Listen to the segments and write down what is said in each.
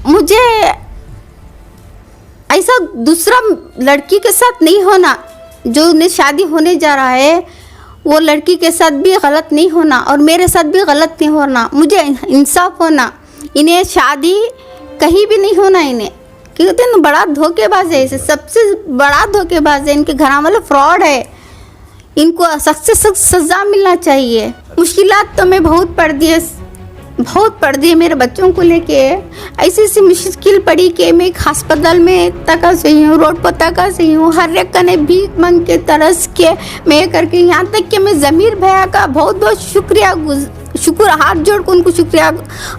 मुझे ऐसा दूसरा लड़की के साथ नहीं होना, जो उन्हें शादी होने जा रहा है वो लड़की के साथ भी गलत नहीं होना और मेरे साथ भी गलत नहीं होना, मुझे इंसाफ होना। इन्हें शादी कहीं भी नहीं होना इन्हें, क्योंकि तो बड़ा धोखेबाज है, इसे सबसे बड़ा धोखेबाज है, इनके घर वाले फ्रॉड है, इनको सख्त से सख्त सज़ा मिलना चाहिए। मुश्किलात तो मैं बहुत पड़ दी है मेरे बच्चों को लेके। ऐसी ऐसी मुश्किल पड़ी कि मैं एक अस्पताल में तका सही हूँ, रोड पर तका सही हूँ, हर एक कने भीख मांग के तरस के मैं करके, यहाँ तक कि मैं ज़मीर भैया का बहुत बहुत शुक्र हाथ जोड़ के उनको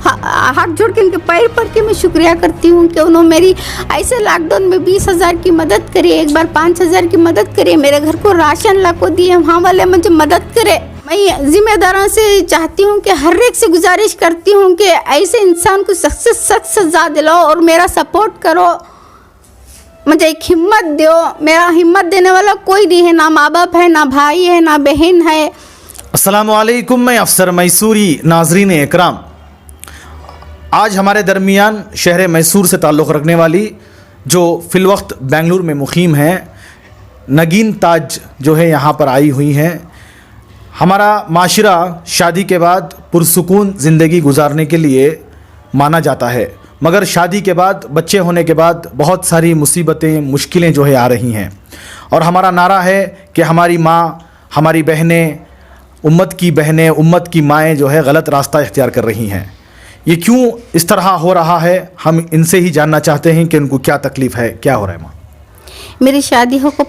हाथ जोड़ के उनके पैर पड़ के मैं शुक्रिया करती हूँ कि उन्होंने मेरी ऐसे लॉकडाउन में 20,000 की मदद करी, एक बार 5,000 की मदद करी, मेरे घर को राशन ला को दिए, वहाँ वाले मुझे मदद करे। मैं जिम्मेदारों से चाहती हूँ कि हर एक से गुजारिश करती हूँ कि ऐसे इंसान को सख्त से सख्त सजा दिलाओ और मेरा सपोर्ट करो, मुझे एक हिम्मत दो। मेरा हिम्मत देने वाला कोई नहीं है, ना माँ बाप है, ना भाई है, ना बहन है। अस्सलामु अलैकुम, मैं अफसर मैसूरी। नाजरीन इकराम, आज हमारे दरमियान शहर मैसूर से ताल्लुक़ रखने वाली जो फ़िलवक्त बेंगलुरु में मुकीम हैं नगीन ताज जो है यहाँ पर आई हुई हैं। हमारा माशरा शादी के बाद पुरसुकून ज़िंदगी गुजारने के लिए माना जाता है, मगर शादी के बाद, बच्चे होने के बाद बहुत सारी मुसीबतें, मुश्किलें जो है आ रही हैं। और हमारा नारा है कि हमारी माँ, हमारी बहनें, उम्मत की बहनें, उम्मत की माएँ जो है गलत रास्ता इख्तियार कर रही हैं। ये क्यों इस तरह हो रहा है, हम इनसे ही जानना चाहते हैं कि उनको क्या तकलीफ़ है, क्या हो रहा है। माँ, मेरी शादी हो को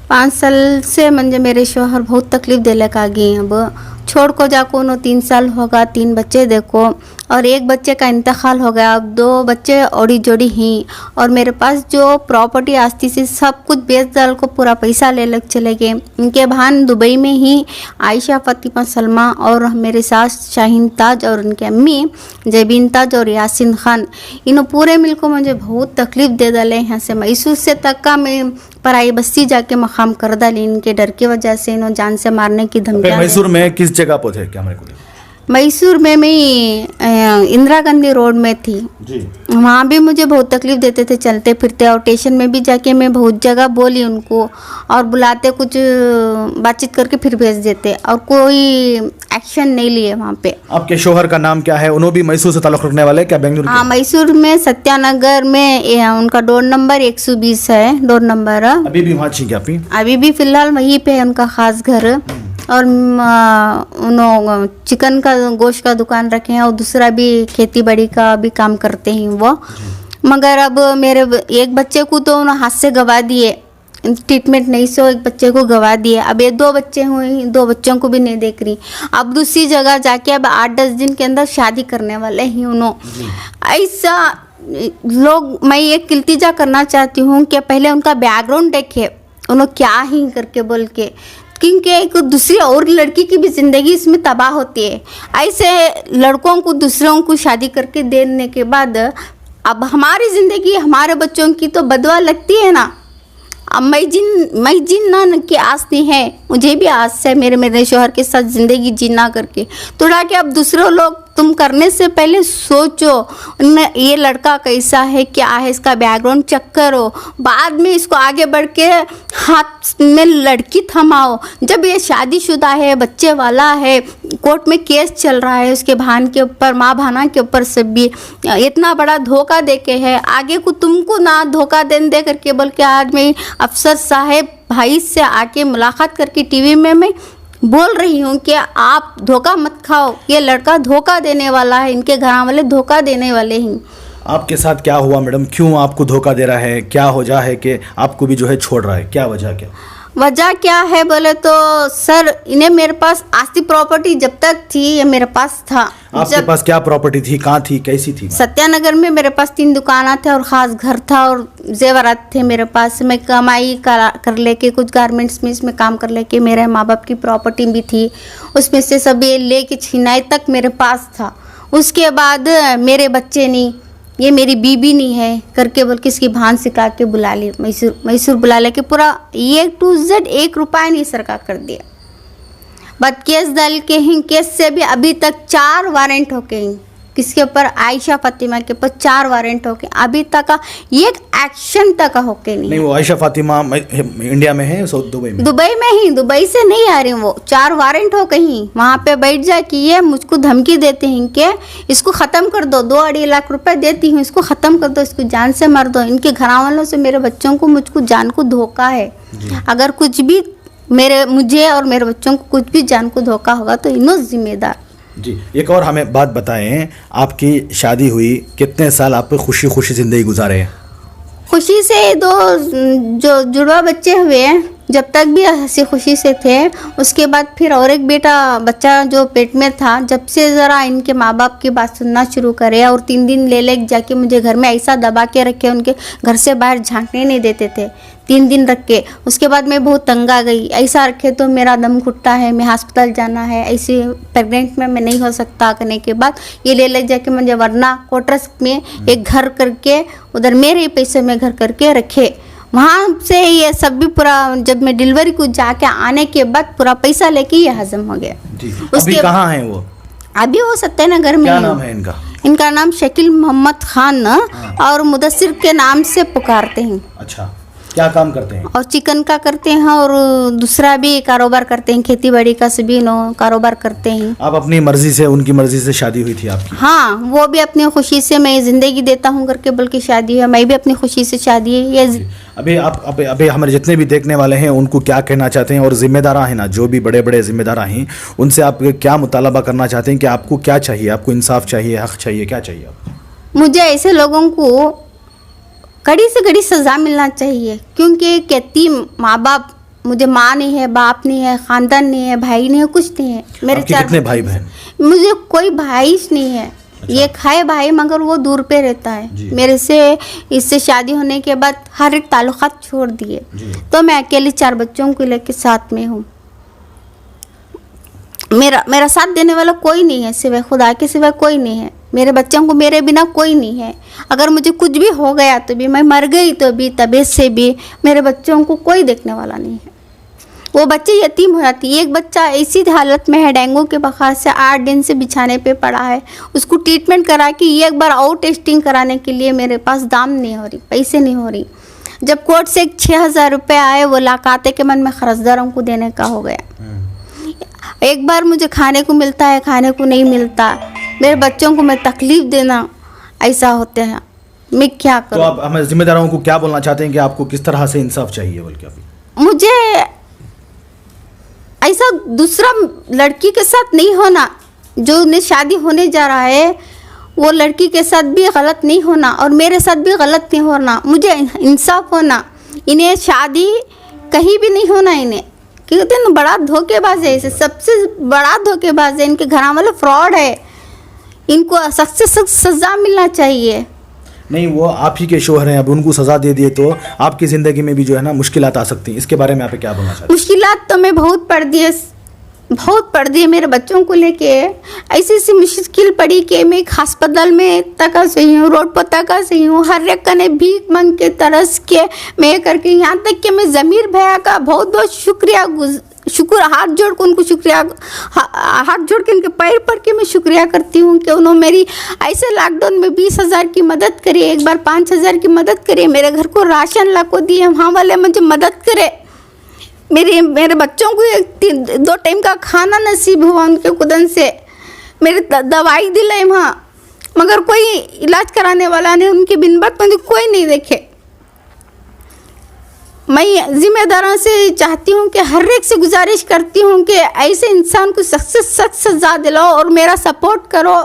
5 साल से मुझे मेरे शोहर बहुत तकलीफ़ देने का गए। अब छोड़ को जाको नो 3 साल होगा, 3 बच्चे देखो और एक बच्चे का इंतकाल हो गया, अब 2 बच्चे ओड़ी जोड़ी ही। और मेरे पास जो प्रॉपर्टी आस्ती से सब कुछ बेच डाल को पूरा पैसा ले लग चले गए। इनके बहन दुबई में ही आयशा फ़ातिमा सलमा और मेरे सास शाहीन ताज और उनके अम्मी जबीन ताज और यासिन खान, इन्हों पूरे मिल को मुझे बहुत तकलीफ़ दे डाले। यहाँ से मैसूर से तक का मैं पराई बस्ती जाके मकाम कर डाली, इनके डर की वजह से इन्हों जान से मारने की धमकियाँ। मैसूर में किस जगह पर थे, क्या मेरे को? मैसूर में मैं इंदिरा गांधी रोड में थी जी। वहाँ भी मुझे बहुत तकलीफ़ देते थे चलते फिरते, और स्टेशन में भी जाके मैं बहुत जगह बोली उनको, और बुलाते कुछ बातचीत करके फिर भेज देते, और कोई एक्शन नहीं लिए वहाँ पे। आपके शोहर का नाम क्या है? उन्होंने भी मैसूर से ताल्लुक़ रखने वाले क्या बेंगलुरु? हाँ, मैसूर में सत्यानगर में उनका डोर नंबर 120 है, डोर नंबर। अभी भी वहाँ थी क्या? अभी भी फिलहाल वहीं पे है उनका ख़ास घर, और उन्होंने चिकन का गोश्त का दुकान रखे हैं और दूसरा भी खेती बाड़ी का भी काम करते हैं वो। मगर अब मेरे एक बच्चे को तो उन्होंने हाथ से गवा दिए, ट्रीटमेंट नहीं से एक बच्चे को गवा दिए। अब ये 2 बच्चे हुए, 2 बच्चों को भी नहीं देख रही। अब दूसरी जगह जाके अब 8-10 दिन के अंदर शादी करने वाले ही उन्होंने। ऐसा लोग, मैं एक इल्तिजा करना चाहती हूँ कि पहले उनका बैकग्राउंड देखे, उन्होंने क्या ही करके बोल के, क्योंकि एक दूसरी और लड़की की भी ज़िंदगी इसमें तबाह होती है। ऐसे लड़कों को दूसरों को शादी करके देने के बाद अब हमारी ज़िंदगी, हमारे बच्चों की तो बदवा लगती है ना। अब मैं जीना की आस नहीं है, मुझे भी आस है मेरे शोहर के साथ ज़िंदगी जीना करके। थोड़ा कि अब दूसरे लोग, तुम करने से पहले सोचो ये लड़का कैसा है, क्या है, इसका बैकग्राउंड चेक करो, बाद में इसको आगे बढ़ के हाथ में लड़की थमाओ। जब ये शादीशुदा है, बच्चे वाला है, कोर्ट में केस चल रहा है उसके बहन के ऊपर, माँ भाना के ऊपर से भी इतना बड़ा धोखा दे के है, आगे को तुमको ना धोखा दे करके बोल के आज मैं अफसर साहब भाई से आके मुलाकात करके टीवी में मैं बोल रही हूँ कि आप धोखा मत खाओ, ये लड़का धोखा देने वाला है, इनके घर वाले धोखा देने वाले हैं। आपके साथ क्या हुआ मैडम? क्यों आपको धोखा दे रहा है? क्या वजह है कि आपको भी जो है छोड़ रहा है? क्या वजह क्या है बोले तो सर, इन्हें मेरे पास आस्ती प्रॉपर्टी जब तक थी ये मेरे पास था। आपके पास क्या प्रॉपर्टी थी, कहाँ थी, कैसी थी? सत्यानगर में मेरे पास 3 दुकाना थे और ख़ास घर था और जेवरात थे मेरे पास। मैं कमाई कर लेके कुछ गारमेंट्स में इसमें काम कर लेके, मेरे माँ बाप की प्रॉपर्टी भी थी, उसमें से सब ये लेके छिनाई तक मेरे पास था। उसके बाद मेरे बच्चे नहीं, ये मेरी बीबी नहीं है करके बोल के इसकी भान सिखा के बुला ली, मैसूर बुला लेके पूरा A to Z 1 रुपया नहीं सरकार कर दिया। बट केस डाल के ही, केस से भी अभी तक 4 वारंट हो गए। किसके ऊपर, आयशा फातिमा के ऊपर 4 वारंट हो गए, अभी तक का एक एक्शन तक होके नहीं। नहीं, वो आयशा फातिमा इंडिया में है, दुबई में? दुबई में ही, दुबई से नहीं आ रही वो, 4 वारंट हो कहीं वहाँ पे बैठ जा कि ये मुझको धमकी देते हैं कि इसको ख़त्म कर दो, 2-2.5 लाख रुपए देती हूँ, इसको ख़त्म कर दो, इसको जान से मार दो। इनके घर वालों से मेरे बच्चों को, मुझको जान को धोखा है। अगर कुछ भी मुझे और मेरे बच्चों को कुछ भी जान को धोखा होगा तो इन्हों जिम्मेदार। जी, एक और हमें बात बताएं, आपकी शादी हुई, कितने साल आप खुशी खुशी ज़िंदगी गुजारे हैं? खुशी से 2 जो जुड़वा बच्चे हुए, जब तक भी हंसी खुशी से थे। उसके बाद फिर और एक बच्चा जो पेट में था, जब से ज़रा इनके माँ बाप की बात सुनना शुरू करे और 3 दिन ले जाके मुझे घर में ऐसा दबा के रखे, उनके घर से बाहर झांकने नहीं देते थे, 3 दिन रख के। उसके बाद मैं बहुत तंग आ गई, ऐसा रखे तो मेरा दम घुटता है, मैं अस्पताल जाना है, ऐसे प्रेग्नेंट में मैं नहीं हो सकता। करने के बाद ये ले जाके मुझे वरना कोटरस में एक घर करके, उधर मेरे पैसे में घर करके रखे। वहाँ से ये सब भी पूरा, जब मैं डिलीवरी को जाके आने के बाद पूरा पैसा लेके ये हजम हो गया। जी, अभी कहाँ हैं वो? अभी वो सत्यनगर में। क्या नाम है इनका? इनका नाम शकील मोहम्मद खान और मुदस्सिर के नाम से पुकारते हैं। अच्छा, क्या काम करते हैं? और चिकन का करते हैं और दूसरा भी कारोबार करते हैं, खेती बाड़ी का सभी कारोबार करते हैं। आप अपनी मर्जी से, उनकी मर्जी से शादी हुई थी आपकी? हाँ, वो भी अपनी खुशी से, मैं जिंदगी देता हूँ करके बल्कि शादी है, मैं भी अपनी खुशी से शादी है। ये अभी हमारे जितने भी देखने वाले हैं उनको क्या कहना चाहते हैं, और जिम्मेदार हैं ना, जो भी बड़े बड़े जिम्मेदार हैं, उनसे आप क्या मुतालबा करना चाहते हैं कि आपको क्या चाहिए? आपको इंसाफ चाहिए, हक चाहिए, क्या चाहिए आपको? मुझे ऐसे लोगों को कड़ी से कड़ी सज़ा मिलना चाहिए, क्योंकि एक यतीम माँ बाप, मुझे माँ नहीं है, बाप नहीं है, ख़ानदान नहीं है, भाई नहीं है, कुछ नहीं है। मेरे कितने भाई बहन? मुझे कोई भाई नहीं है। अच्छा। ये है भाई, मगर वो दूर पे रहता है मेरे से। इससे शादी होने के बाद हर एक ताल्लुकात छोड़ दिए, तो मैं अकेली 4 बच्चों को लेके साथ में हूँ। मेरा साथ देने वाला कोई नहीं है, सिवाय खुदा के सिवाय कोई नहीं है। मेरे बच्चों को मेरे बिना कोई नहीं है। अगर मुझे कुछ भी हो गया तो भी, मैं मर गई तो भी, तबीयत से भी, मेरे बच्चों को कोई देखने वाला नहीं है। वो बच्चे यतीम हो जाती है। एक बच्चा ऐसी हालत में है, डेंगू के बुखार से 8 दिन से बिछाने पे पड़ा है। उसको ट्रीटमेंट करा के एक बार और टेस्टिंग कराने के लिए मेरे पास दाम नहीं हो रही, पैसे नहीं हो रही। जब कोर्ट से 6,000 रुपये आए, वो लाकाते के मन में खर्चदारों को देने का हो गया। एक बार मुझे खाने को मिलता है, खाने को नहीं मिलता। मेरे बच्चों को मैं तकलीफ देना, ऐसा होते हैं, मैं क्या करूं? तो आप हमें जिम्मेदारों को क्या बोलना चाहते हैं कि आपको किस तरह से इंसाफ चाहिए? बल्कि अभी मुझे ऐसा दूसरा लड़की के साथ नहीं होना, जो उन्हें शादी होने जा रहा है वो लड़की के साथ भी गलत नहीं होना और मेरे साथ भी गलत नहीं होना। मुझे इंसाफ होना। इन्हें शादी कहीं भी नहीं होना इन्हें, क्योंकि ना बड़ा धोखेबाज है, इसे सबसे बड़ा धोखेबाज है। इनके घर वाले फ्रॉड है, इनको सख्त से सख्त सज़ा मिलना चाहिए। नहीं, वो आप ही के शोहर हैं, अब उनको सज़ा दे दिए तो आपकी ज़िंदगी में भी जो है ना मुश्किलात आ सकती हैं। इसके बारे में आप क्या बोलना चाहते हैं? मुश्किलात तो मैं बहुत पड़ दी है मेरे बच्चों को लेके। ऐसी मुश्किल पड़ी कि मैं एक अस्पताल में तका सही हूँ, रोड पर तका सही हूँ, हर एक कने भीख मांग के तरस के मैं करके, यहाँ तक कि मैं ज़मीर भैया का बहुत बहुत शुक्र हाथ जोड़ के उनको हाथ जोड़ के उनके पैर पड़ के मैं शुक्रिया करती हूँ कि उन्होंने मेरी ऐसे लॉकडाउन में 20,000 की मदद करी, एक बार 5,000 की मदद करी, मेरे घर को राशन ला को दिए, वहाँ वाले मुझे मदद करे, मेरे बच्चों को 2 टाइम का खाना नसीब हुआ उनके कुदन से, मेरे दवाई दिलाई वहाँ, मगर कोई इलाज कराने वाला नहीं, उनकी बिन बात मुझे कोई नहीं देखे। मैं जिम्मेदारों से चाहती हूँ कि हर एक से गुजारिश करती हूँ कि ऐसे इंसान को सख्त से सख्त सज़ा दिलाओ और मेरा सपोर्ट करो,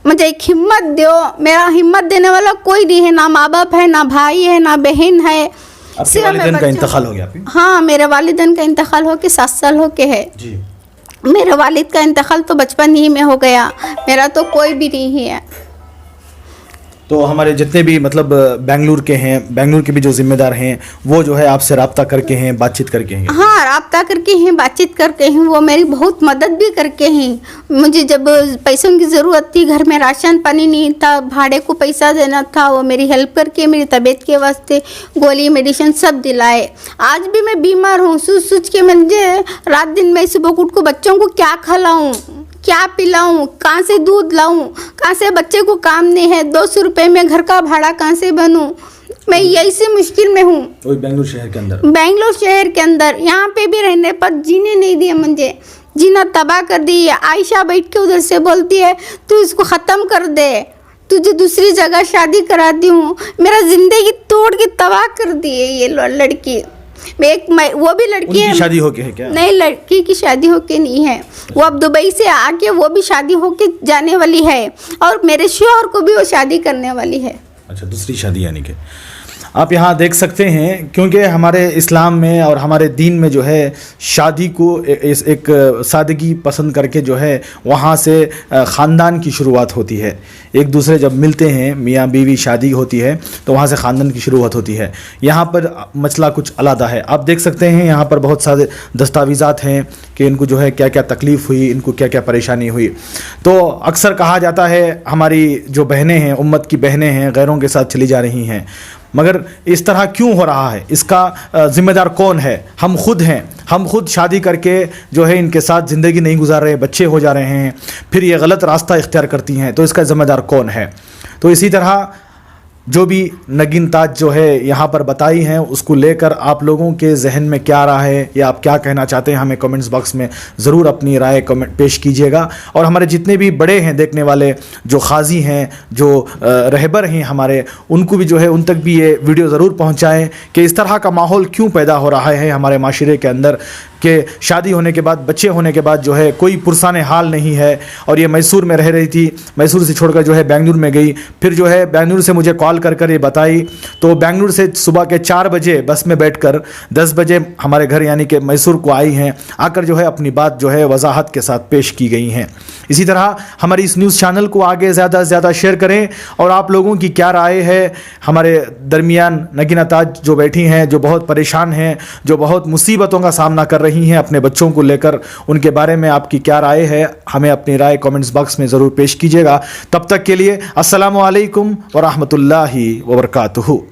मुझे एक हिम्मत दो। मेरा हिम्मत देने वाला कोई नहीं है, ना माँ बाप है, ना भाई है, ना बहन है। आपके वालिदैन का इंतकाल हो गया? हाँ, मेरे वालिदैन का इंतकाल हो के 7 साल हो के है जी। मेरे वालिद का इंतकाल तो बचपन ही में हो गया, मेरा तो कोई भी नहीं है। तो हमारे जितने भी मतलब बेंगलुरु के हैं, बेंगलुरु के भी जो जिम्मेदार हैं, वो जो है आपसे रब्ता करके हैं, बातचीत करके हैं? हाँ, रब्ता करके हैं, बातचीत करके हैं। वो मेरी बहुत मदद भी करके हैं। मुझे जब पैसों की ज़रूरत थी, घर में राशन पानी नहीं था, भाड़े को पैसा देना था, वो मेरी हेल्प करके मेरी तबीयत के वास्ते गोली मेडिसिन सब दिलाए। आज भी मैं बीमार हूँ, सोच के मुझे रात दिन में सुबह उठ को बच्चों को क्या खिलाऊँ, क्या पिलाऊं, कहाँ से दूध लाऊं, कहाँ से बच्चे को काम नहीं है, 200 रुपये में घर का भाड़ा कहाँ से बनूं। मैं यही सी मुश्किल में हूँ। वही बेंगलुरु शहर के अंदर, बेंगलोर शहर के अंदर यहाँ पे भी रहने पर जीने नहीं दिए, मुझे जीना तबाह कर दी। आयशा बैठ के उधर से बोलती है तू इसको ख़त्म कर दे, तुझे दूसरी जगह शादी कराती हूँ। मेरा जिंदगी तोड़ के तबाह कर दी है ये लड़की। वो भी लड़की उनकी है, शादी होके है क्या? नहीं, लड़की की शादी होके नहीं है। वो अब दुबई से आके वो भी शादी होके जाने वाली है और मेरे शौहर को भी वो शादी करने वाली है। अच्छा, दूसरी शादी यानी कि आप यहाँ देख सकते हैं, क्योंकि हमारे इस्लाम में और हमारे दीन में जो है शादी को एक सादगी पसंद करके जो है वहाँ से ख़ानदान की शुरुआत होती है। एक दूसरे जब मिलते हैं, मियाँ बीवी शादी होती है तो वहाँ से ख़ानदान की शुरुआत होती है। यहाँ पर मसला कुछ अलग है। आप देख सकते हैं यहाँ पर बहुत सारे दस्तावेज़ात हैं कि इनको जो है क्या क्या तकलीफ़ हुई, इनको क्या क्या परेशानी हुई। तो अक्सर कहा जाता है हमारी जो बहनें हैं, उम्मत की बहनें हैं, गैरों के साथ चली जा रही हैं, मगर इस तरह क्यों हो रहा है? इसका ज़िम्मेदार कौन है? हम खुद हैं। हम खुद शादी करके जो है इनके साथ ज़िंदगी नहीं गुजार रहे, बच्चे हो जा रहे हैं, फिर ये गलत रास्ता इख्तियार करती हैं, तो इसका ज़िम्मेदार कौन है? तो इसी तरह जो भी नगीन ताज जो है यहाँ पर बताई हैं, उसको लेकर आप लोगों के जहन में क्या आ रहा है या आप क्या कहना चाहते हैं, हमें कमेंट्स बॉक्स में ज़रूर अपनी राय कमेंट पेश कीजिएगा। और हमारे जितने भी बड़े हैं देखने वाले, जो खाजी हैं, जो रहबर हैं हमारे, उनको भी जो है उन तक भी ये वीडियो ज़रूर पहुँचाएँ कि इस तरह का माहौल क्यों पैदा हो रहा है हमारे माशरे के अंदर कि शादी होने के बाद, बच्चे होने के बाद जो है कोई पुरसाने हाल नहीं है। और ये मैसूर में रह रही थी, मैसूर से छोड़कर जो है बेंगलुरु में गई, फिर जो है बेंगलुरु से मुझे कॉल कर ये बताई, तो बेंगलुरु से सुबह के 4 बजे बस में बैठकर 10 बजे हमारे घर यानी कि मैसूर को आई हैं। आकर जो है अपनी बात जो है वजाहत के साथ पेश की गई हैं। इसी तरह हमारी इस न्यूज़ चैनल को आगे ज़्यादा से ज़्यादा शेयर करें। और आप लोगों की क्या राय है? हमारे दरमियान नगीना ताज जो बैठी हैं, जो बहुत परेशान हैं, जो बहुत मुसीबतों का सामना कर रही हैं अपने बच्चों को लेकर, उनके बारे में आपकी क्या राय है? हमें अपनी राय कमेंट्स बॉक्स में ज़रूर पेश कीजिएगा। तब तक के लिए अस्सलामु अलैकुम व रहमतुल्लाहि व बरकातुहू।